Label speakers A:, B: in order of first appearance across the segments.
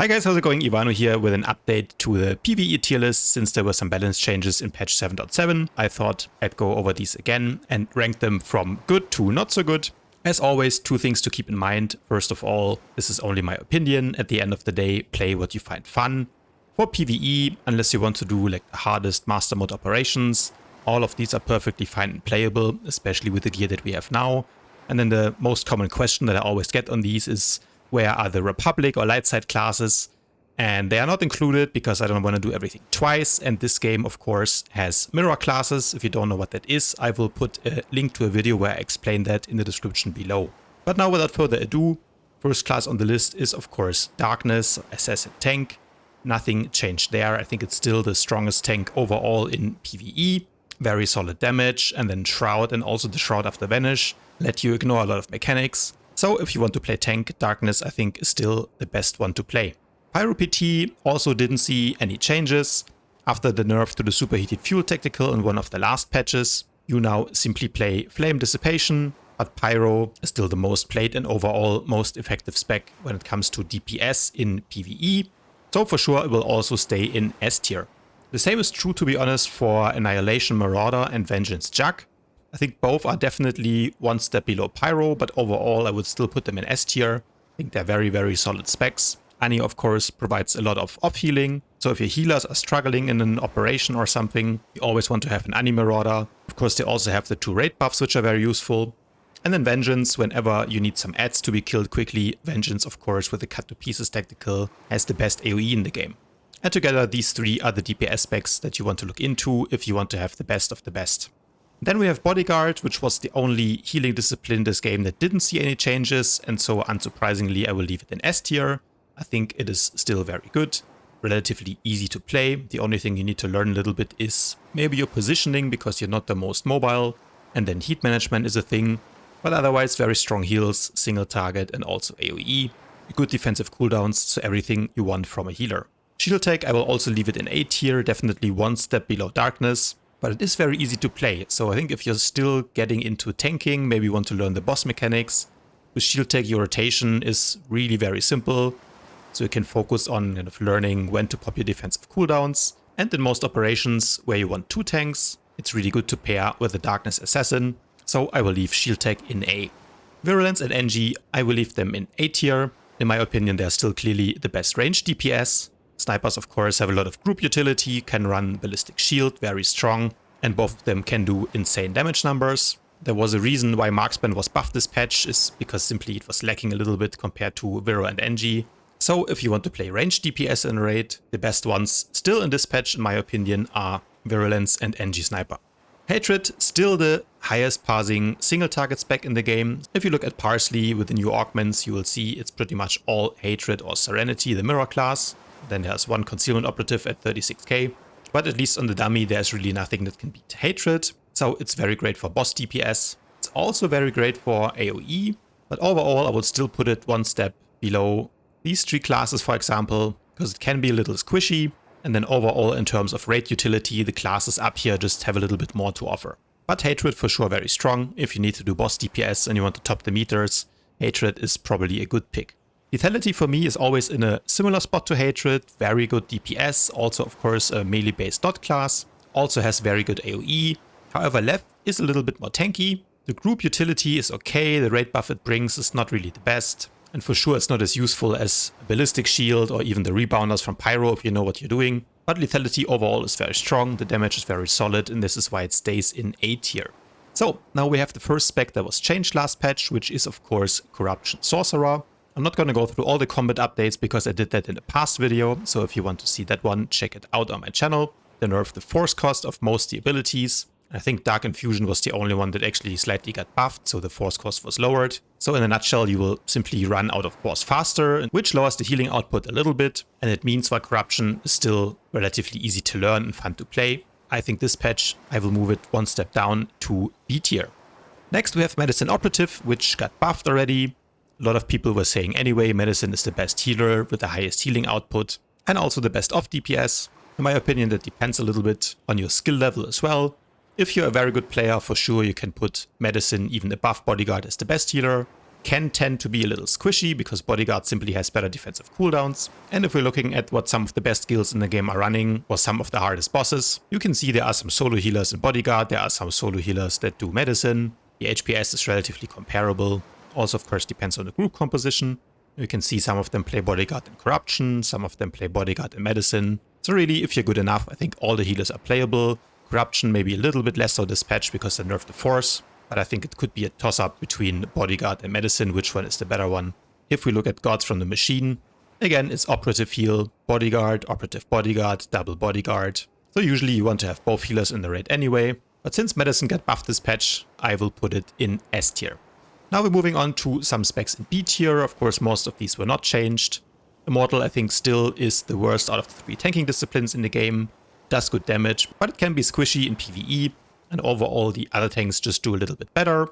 A: Hi guys, how's it going? Ivano here with an update to the PvE tier list. Since there were some balance changes in patch 7.7, I thought I'd go over these again and rank them from good to not so good. As always, two things to keep in mind. First of all, this is only my opinion. At the end of the day, play what you find fun. For PvE, unless you want to do like the hardest master mode operations, all of these are perfectly fine and playable, especially with the gear that we have now. And then the most common question that I always get on these is, where are the Republic or light side classes? And they are not included because I don't want to do everything twice. And this game, of course, has mirror classes. If you don't know what that is, I will put a link to a video where I explain that in the description below. But now, without further ado, first class on the list is, of course, Darkness, Assassin Tank. Nothing changed there. I think it's still the strongest tank overall in PvE. Very solid damage, and then Shroud and also the Shroud after Vanish let you ignore a lot of mechanics. So if you want to play tank, Darkness I think is still the best one to play. Pyro PT also didn't see any changes. After the nerf to the superheated fuel tactical in one of the last patches, you now simply play Flame Dissipation, but Pyro is still the most played and overall most effective spec when it comes to DPS in PvE. So for sure it will also stay in S tier. The same is true, to be honest, for Annihilation Marauder and Vengeance Jug. I think both are definitely one step below Pyro, but overall I would still put them in S tier. I think they're very, very solid specs. Annie, of course, provides a lot of off-healing. So if your healers are struggling in an operation or something, you always want to have an Annie Marauder. Of course, they also have the 2 raid buffs, which are very useful. And then Vengeance, whenever you need some adds to be killed quickly, Vengeance, of course, with the Cut to Pieces tactical, has the best AoE in the game. And together, these 3 are the DPS specs that you want to look into if you want to have the best of the best. Then we have Bodyguard, which was the only healing discipline this game that didn't see any changes, and so unsurprisingly I will leave it in S tier. I think it is still very good, relatively easy to play. The only thing you need to learn a little bit is maybe your positioning, because you're not the most mobile, and then heat management is a thing, but otherwise very strong heals, single target and also AoE, good defensive cooldowns, so everything you want from a healer. Shield Tech I will also leave it in A tier, definitely one step below Darkness. But it is very easy to play, so I think if you're still getting into tanking, maybe you want to learn the boss mechanics, with Shield Tech your rotation is really very simple, so you can focus on kind of learning when to pop your defensive cooldowns. And in most operations where you want 2 tanks, it's really good to pair with the Darkness Assassin, so I will leave Shield Tech in A. Virulence and NG, I will leave them in A tier. In my opinion, they're still clearly the best range DPS. Snipers, of course, have a lot of group utility, can run Ballistic Shield, very strong, and both of them can do insane damage numbers. There was a reason why Marksman was buffed this patch, is because simply it was lacking a little bit compared to Viro and NG. So if you want to play ranged DPS in raid, the best ones still in this patch, in my opinion, are Virulence and NG Sniper. Hatred, still the highest parsing single target spec in the game. If you look at Parsley with the new augments, you will see it's pretty much all Hatred or Serenity, the mirror class. Then there's one Concealment operative at 36k, but at least on the dummy there's really nothing that can beat Hatred, so it's very great for boss DPS. It's also very great for AoE, but overall I would still put it one step below these 3 classes, for example, because it can be a little squishy, and then overall in terms of raid utility, the classes up here just have a little bit more to offer. But Hatred for sure very strong. If you need to do boss DPS and you want to top the meters, Hatred is probably a good pick. Lethality for me is always in a similar spot to Hatred, very good DPS, also of course a melee based dot class, also has very good AoE. However, Leth is a little bit more tanky, the group utility is okay, the raid buff it brings is not really the best, and for sure it's not as useful as a Ballistic Shield or even the rebounders from Pyro if you know what you're doing. But Lethality overall is very strong, the damage is very solid, and this is why it stays in A tier. So now we have the first spec that was changed last patch, which is of course Corruption Sorcerer. I'm not going to go through all the combat updates because I did that in the past video, so if you want to see that one, check it out on my channel. They nerfed the force cost of most of the abilities. I think Dark Infusion was the only one that actually slightly got buffed, so the force cost was lowered. So in a nutshell, you will simply run out of force faster, which lowers the healing output a little bit, and it means while Corruption is still relatively easy to learn and fun to play, I think this patch I will move it one step down to B tier. Next we have Medicine Operative, which got buffed already. A lot of people were saying anyway, Medicine is the best healer with the highest healing output and also the best off DPS. In my opinion, that depends a little bit on your skill level as well. If you're a very good player, for sure you can put Medicine even above Bodyguard as the best healer. can tend to be a little squishy because Bodyguard simply has better defensive cooldowns. And if we're looking at what some of the best skills in the game are running, or some of the hardest bosses, you can see there are some solo healers in Bodyguard, there are some solo healers that do medicine. The HPS is relatively comparable. Also, of course, depends on the group composition. You can see some of them play Bodyguard in Corruption, some of them play Bodyguard in Medicine. So really, if you're good enough, I think all the healers are playable. Corruption maybe a little bit less so this patch because they nerfed the Force, but I think it could be a toss-up between Bodyguard and Medicine, which one is the better one. If we look at Gods from the Machine, again, it's Operative Heal, Bodyguard, Operative Bodyguard, Double Bodyguard. So usually you want to have both healers in the raid anyway, but since Medicine got buffed this patch, I will put it in S tier. Now we're moving on to some specs in B tier. Of course, most of these were not changed. Immortal, I think, still is the worst out of the 3 tanking disciplines in the game. Does good damage, but it can be squishy in PvE, and overall the other tanks just do a little bit better.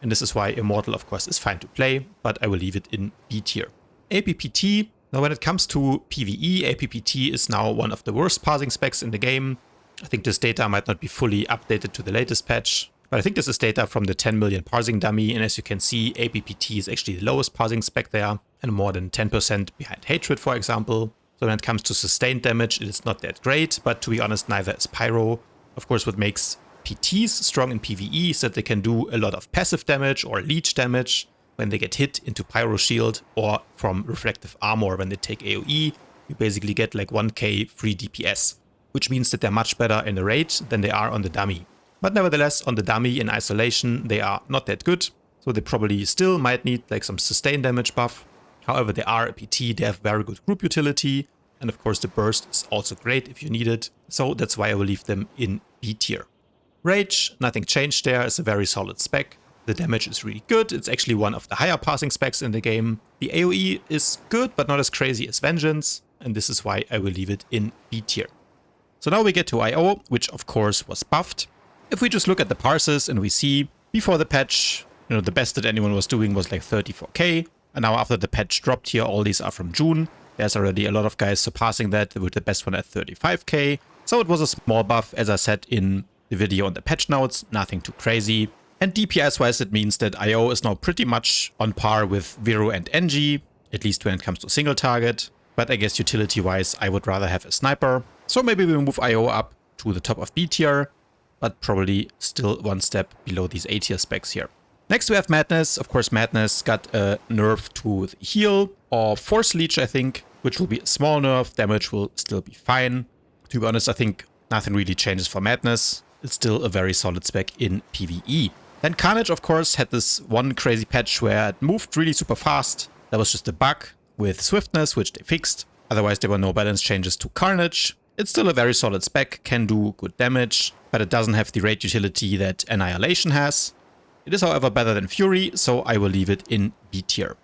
A: And this is why Immortal, of course, is fine to play, but I will leave it in B tier. APPT, now when it comes to PvE, APPT is now one of the worst parsing specs in the game. I think this data might not be fully updated to the latest patch, but I think this is data from the 10 million parsing dummy, and as you can see, APPT is actually the lowest parsing spec there, and more than 10% behind Hatred, for example. So when it comes to sustained damage, it is not that great, but to be honest, neither is Pyro. Of course, what makes PTs strong in PvE is that they can do a lot of passive damage or leech damage when they get hit into Pyro Shield, or from Reflective Armor when they take AoE. You basically get like 1k free DPS, which means that they're much better in the raid than they are on the dummy. But nevertheless, on the dummy in isolation, they are not that good, so they probably still might need like some sustained damage buff. However, they are a PT, they have very good group utility, and of course the burst is also great if you need it, so that's why I will leave them in B tier. Rage, nothing changed there, it's a very solid spec. The damage is really good, it's actually one of the higher passing specs in the game. The AoE is good, but not as crazy as Vengeance, and this is why I will leave it in B tier. So now we get to IO, which of course was buffed. If we just look at the parses and we see, before the patch, the best that anyone was doing was like 34k. And now after the patch dropped here, all these are from June. There's already a lot of guys surpassing that, with the best one at 35k. So it was a small buff, as I said in the video on the patch notes, nothing too crazy. And DPS wise, it means that IO is now pretty much on par with Viru and NG, at least when it comes to single target. But I guess utility wise, I would rather have a sniper. So maybe we move IO up to the top of B tier, but probably still one step below these A tier specs here. Next we have Madness. Of course, Madness got a nerf to the heal or Force Leech, I think, which will be a small nerf. Damage will still be fine. To be honest, I think nothing really changes for Madness. It's still a very solid spec in PvE. Then Carnage, of course, had this one crazy patch where it moved really super fast. That was just a bug with swiftness, which they fixed. Otherwise, there were no balance changes to Carnage. It's still a very solid spec, can do good damage, but it doesn't have the raid utility that Annihilation has. It is, however, better than Fury, so I will leave it in B tier.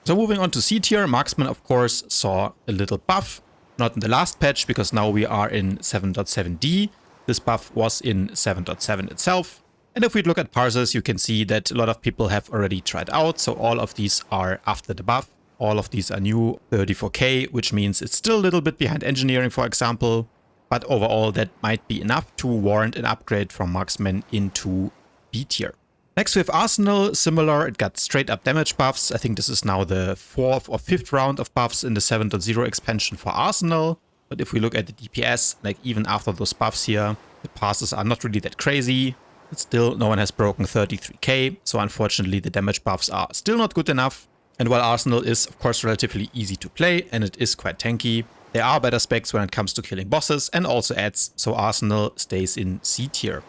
A: So moving on to C tier, Marksman, of course, saw a little buff. Not in the last patch, because now we are in 7.7D. This buff was in 7.7 itself. And if we look at parsers, you can see that a lot of people have already tried out, so all of these are after the buff. All of these are new, 34k, which means it's still a little bit behind Engineering, for example. But overall, that might be enough to warrant an upgrade from Marksman into B tier. Next we have Arsenal, similar, it got straight up damage buffs. I think this is now the 4th or 5th round of buffs in the 7.0 expansion for Arsenal. But if we look at the DPS, like even after those buffs here, the passes are not really that crazy. But still, no one has broken 33k, so unfortunately the damage buffs are still not good enough. And while Arsenal is of course relatively easy to play and it is quite tanky, there are better specs when it comes to killing bosses and also adds, so Arsenal stays in C tier.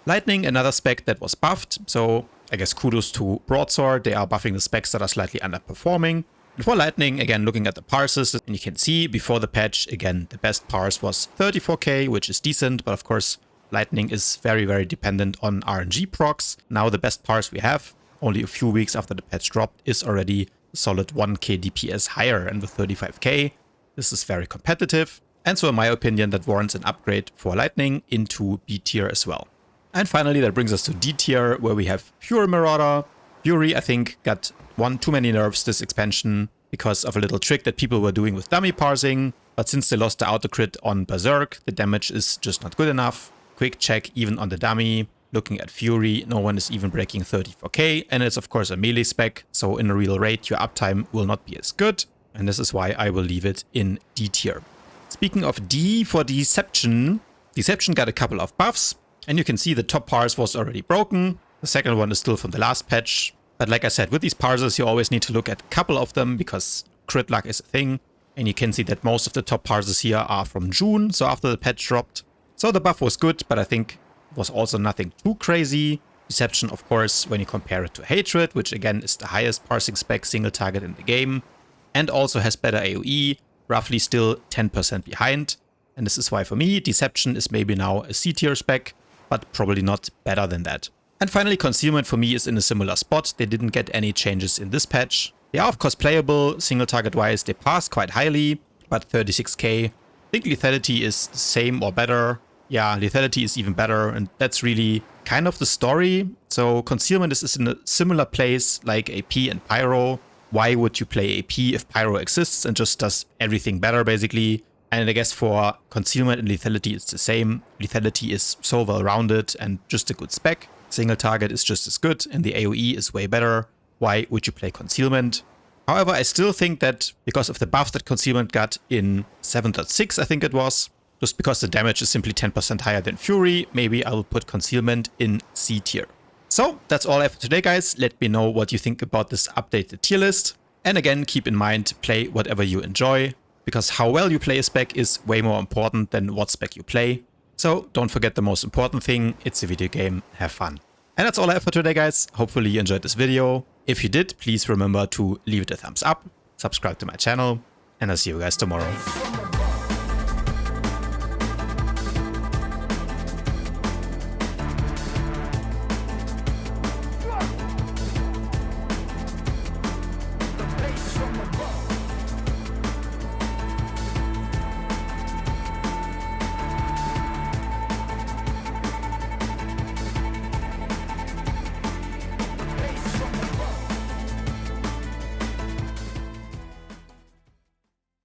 A: Lightning, another spec that was buffed, so I guess kudos to Broadsword, they are buffing the specs that are slightly underperforming. And for Lightning, again looking at the parses, and you can see before the patch, again the best parse was 34k, which is decent, but of course Lightning is very dependent on RNG procs. Now the best parse we have, only a few weeks after the patch dropped, is already a solid 1k DPS higher, and with 35k, this is very competitive. And so in my opinion, that warrants an upgrade for Lightning into B tier as well. And finally, that brings us to D tier, where we have Fury Marauder. Fury, I think, got one too many nerfs this expansion because of a little trick that people were doing with dummy parsing. But since they lost the auto crit on Berserk, the damage is just not good enough. Quick check even on the dummy. Looking at Fury, no one is even breaking 34k, and it's of course a melee spec, so in a real raid your uptime will not be as good, and this is why I will leave it in D tier. Speaking of D, for Deception, Deception got a couple of buffs, and you can see the top parse was already broken. The second one is still from the last patch. But like I said, with these parses you always need to look at a couple of them because crit luck is a thing. And you can see that most of the top parses here are from June, so after the patch dropped. So the buff was good, but I think it was also nothing too crazy. Deception, of course, when you compare it to Hatred, which again is the highest parsing spec single target in the game, and also has better AoE, roughly still 10% behind. And this is why for me, Deception is maybe now a C tier spec, but probably not better than that. And finally, Concealment for me is in a similar spot. They didn't get any changes in this patch. They are of course playable, single target wise they pass quite highly, but 36k. I think Lethality is the same or better. Yeah, Lethality is even better, and that's really kind of the story. So Concealment is in a similar place like AP and Pyro. Why would you play AP if Pyro exists and just does everything better basically? And I guess for Concealment and Lethality it's the same. Lethality is so well rounded and just a good spec. Single target is just as good and the AoE is way better. Why would you play Concealment? However, I still think that because of the buffs that Concealment got in 7.6 I think it was, just because the damage is simply 10% higher than Fury, maybe I will put Concealment in C tier. So that's all I have for today guys. Let me know what you think about this updated tier list. And again, keep in mind, play whatever you enjoy, because how well you play a spec is way more important than what spec you play. So don't forget the most important thing, it's a video game, have fun. And that's all I have for today guys. Hopefully you enjoyed this video. If you did, please remember to leave it a thumbs up, subscribe to my channel, and I'll see you guys tomorrow.